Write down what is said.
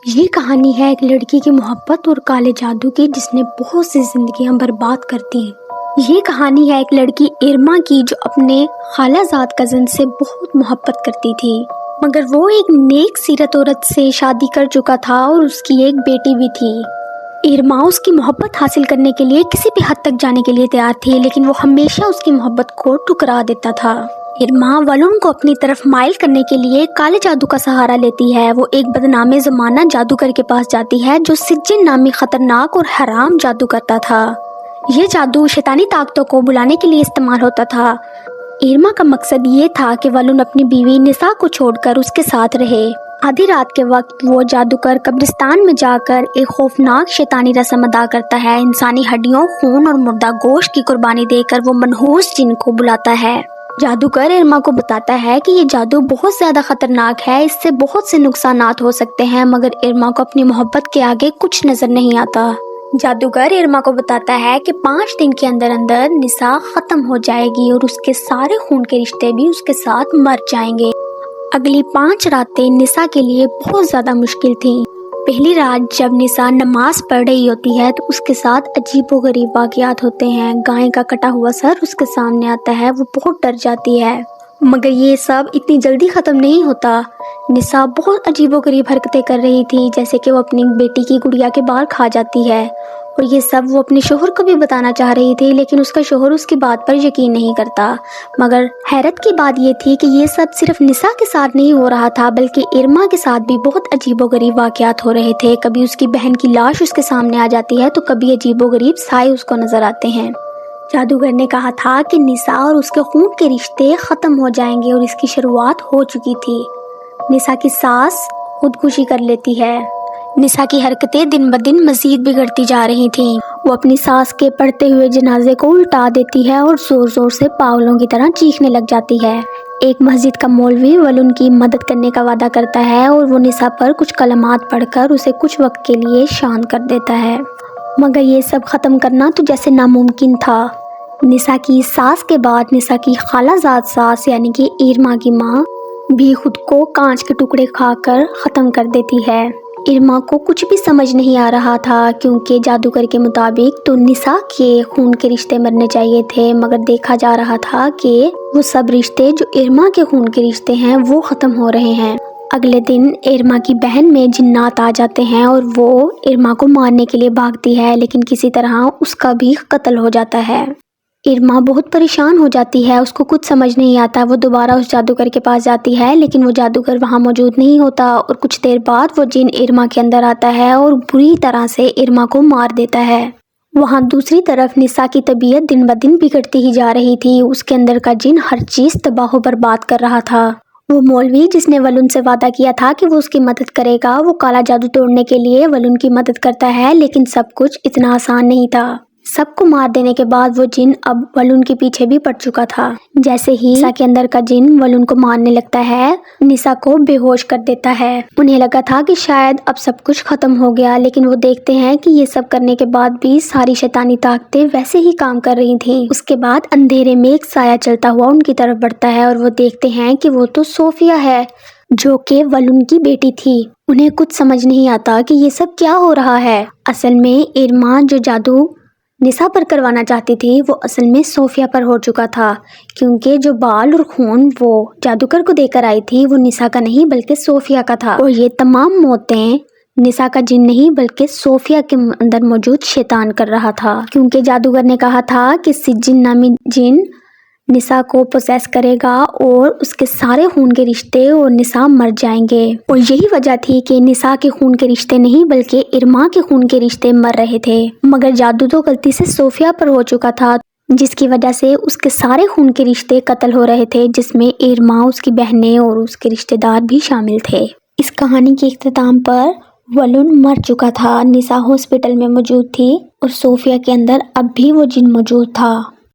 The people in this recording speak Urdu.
یہ کہانی ہے ایک لڑکی کی محبت اور کالے جادو کی جس نے بہت سی زندگیاں برباد کر دی۔ یہ کہانی ہے ایک لڑکی ارما کی جو اپنے خالہ زاد کزن سے بہت محبت کرتی تھی، مگر وہ ایک نیک سیرت عورت سے شادی کر چکا تھا اور اس کی ایک بیٹی بھی تھی۔ ارما اس کی محبت حاصل کرنے کے لیے کسی بھی حد تک جانے کے لیے تیار تھی، لیکن وہ ہمیشہ اس کی محبت کو ٹکرا دیتا تھا۔ ارما ولون کو اپنی طرف مائل کرنے کے لیے کالے جادو کا سہارا لیتی ہے۔ وہ ایک بدنام زمانہ جادوگر کے پاس جاتی ہے جو سجن نامی خطرناک اور حرام جادو کرتا تھا۔ یہ جادو شیطانی طاقتوں کو بلانے کے لیے استعمال ہوتا تھا۔ ارما کا مقصد یہ تھا کہ ولون اپنی بیوی نسا کو چھوڑ کر اس کے ساتھ رہے۔ آدھی رات کے وقت وہ جادوگر قبرستان میں جا کر ایک خوفناک شیطانی رسم ادا کرتا ہے۔ انسانی ہڈیوں، خون اور مردہ گوشت کی قربانی دے کر وہ منحوس جن کو بلاتا ہے۔ جادوگر ارما کو بتاتا ہے کہ یہ جادو بہت زیادہ خطرناک ہے، اس سے بہت سے نقصانات ہو سکتے ہیں، مگر ارما کو اپنی محبت کے آگے کچھ نظر نہیں آتا۔ جادوگر ارما کو بتاتا ہے کہ 5 دن کے اندر اندر نسا ختم ہو جائے گی اور اس کے سارے خون کے رشتے بھی اس کے ساتھ مر جائیں گے۔ اگلی 5 راتیں نسا کے لیے بہت زیادہ مشکل تھیں۔ پہلی رات جب نسا نماز پڑھ رہی ہوتی ہے تو اس کے ساتھ عجیب و غریب واقعات ہوتے ہیں۔ گائے کا کٹا ہوا سر اس کے سامنے آتا ہے، وہ بہت ڈر جاتی ہے، مگر یہ سب اتنی جلدی ختم نہیں ہوتا۔ نسا بہت عجیب و غریب حرکتیں کر رہی تھی، جیسے کہ وہ اپنی بیٹی کی گڑیا کے بال کھا جاتی ہے، اور یہ سب وہ اپنے شوہر کو بھی بتانا چاہ رہی تھی، لیکن اس کا شوہر اس کی بات پر یقین نہیں کرتا۔ مگر حیرت کی بات یہ تھی کہ یہ سب صرف نسا کے ساتھ نہیں ہو رہا تھا، بلکہ ارما کے ساتھ بھی بہت عجیب و غریب واقعات ہو رہے تھے۔ کبھی اس کی بہن کی لاش اس کے سامنے آ جاتی ہے تو کبھی عجیب و غریب سائے اس کو نظر آتے ہیں۔ جادوگر نے کہا تھا کہ نسا اور اس کے خون کے رشتے ختم ہو جائیں گے اور اس کی شروعات ہو چکی تھی۔ نسا کی ساس خودکشی کر لیتی ہے۔ نسا کی حرکتیں دن بدن مزید بگڑتی جا رہی تھیں۔ وہ اپنی ساس کے پڑتے ہوئے جنازے کو الٹا دیتی ہے اور زور زور سے پاگلوں کی طرح چیخنے لگ جاتی ہے۔ ایک مسجد کا مولوی ولون کی مدد کرنے کا وعدہ کرتا ہے اور وہ نسا پر کچھ کلمات پڑھ کر اسے کچھ وقت کے لیے شانت کر دیتا ہے، مگر یہ سب ختم کرنا تو جیسے ناممکن تھا۔ نسا کی ساس کے بعد نسا کی خالہ زاد ساس یعنی کہ ارما کی ماں بھی خود کو کانچ کے ٹکڑے کھا کر ختم کر دیتی ہے۔ ارما کو کچھ بھی سمجھ نہیں آ رہا تھا، کیونکہ جادوگر کے مطابق تو نسا کے خون کے رشتے مرنے چاہیے تھے، مگر دیکھا جا رہا تھا کہ وہ سب رشتے جو ارما کے خون کے رشتے ہیں وہ ختم ہو رہے ہیں۔ اگلے دن ارما کی بہن میں جنات آ جاتے ہیں اور وہ ارما کو مارنے کے لیے بھاگتی ہے، لیکن کسی طرح اس کا بھی قتل ہو جاتا ہے۔ ارما بہت پریشان ہو جاتی ہے، اس کو کچھ سمجھ نہیں آتا۔ وہ دوبارہ اس جادوگر کے پاس جاتی ہے، لیکن وہ جادوگر وہاں موجود نہیں ہوتا، اور کچھ دیر بعد وہ جن ارما کے اندر آتا ہے اور بری طرح سے ارما کو مار دیتا ہے۔ وہاں دوسری طرف نسا کی طبیعت دن بدن بگڑتی ہی جا رہی تھی۔ اس کے اندر کا جن ہر چیز تباہ و برباد کر رہا تھا۔ وہ مولوی جس نے ولون سے وعدہ کیا تھا کہ وہ اس کی مدد کرے گا، وہ کالا جادو توڑنے کے لیے ولون کی مدد کرتا ہے، لیکن سب کچھ اتنا آسان نہیں تھا۔ سب کو مار دینے کے بعد وہ جن اب ولون کے پیچھے بھی پڑ چکا تھا۔ جیسے ہی نسا کے اندر کا جن ولون کو مارنے لگتا ہے، نسا کو بے ہوش کر دیتا ہے۔ انہیں لگا تھا کہ شاید اب سب کچھ ختم ہو گیا، لیکن وہ دیکھتے ہیں کہ یہ سب کرنے کے بعد بھی ساری شیطانی طاقتیں ویسے ہی کام کر رہی تھیں۔ اس کے بعد اندھیرے میں ایک سایہ چلتا ہوا ان کی طرف بڑھتا ہے اور وہ دیکھتے ہیں کہ وہ تو صوفیہ ہے، جو کہ ولون کی بیٹی تھی۔ انہیں کچھ سمجھ نہیں آتا کہ یہ سب کیا ہو رہا ہے۔ اصل میں ارما جو جادو نسا پر کروانا چاہتی تھی وہ اصل میں صوفیہ پر ہو چکا تھا، کیونکہ جو بال اور خون وہ جادوگر کو دے کر آئی تھی وہ نسا کا نہیں بلکہ صوفیہ کا تھا، اور یہ تمام موتیں نسا کا جن نہیں بلکہ صوفیہ کے اندر موجود شیطان کر رہا تھا، کیونکہ جادوگر نے کہا تھا کہ سجن نامی جن نسا کو پوسیس کرے گا اور اس کے سارے خون کے رشتے اور نسا مر جائیں گے، اور یہی وجہ تھی کہ نسا کے خون کے رشتے نہیں بلکہ ارما کے خون کے رشتے مر رہے تھے، مگر جادو تو غلطی سے صوفیہ پر ہو چکا تھا، جس کی وجہ سے اس کے سارے خون کے رشتے قتل ہو رہے تھے، جس میں ارما، اس کی بہنیں اور اس کے رشتے دار بھی شامل تھے۔ اس کہانی کے اختتام پر ولون مر چکا تھا، نسا ہاسپٹل میں موجود تھی اور صوفیہ کے اندر اب بھی وہ جن موجود تھا۔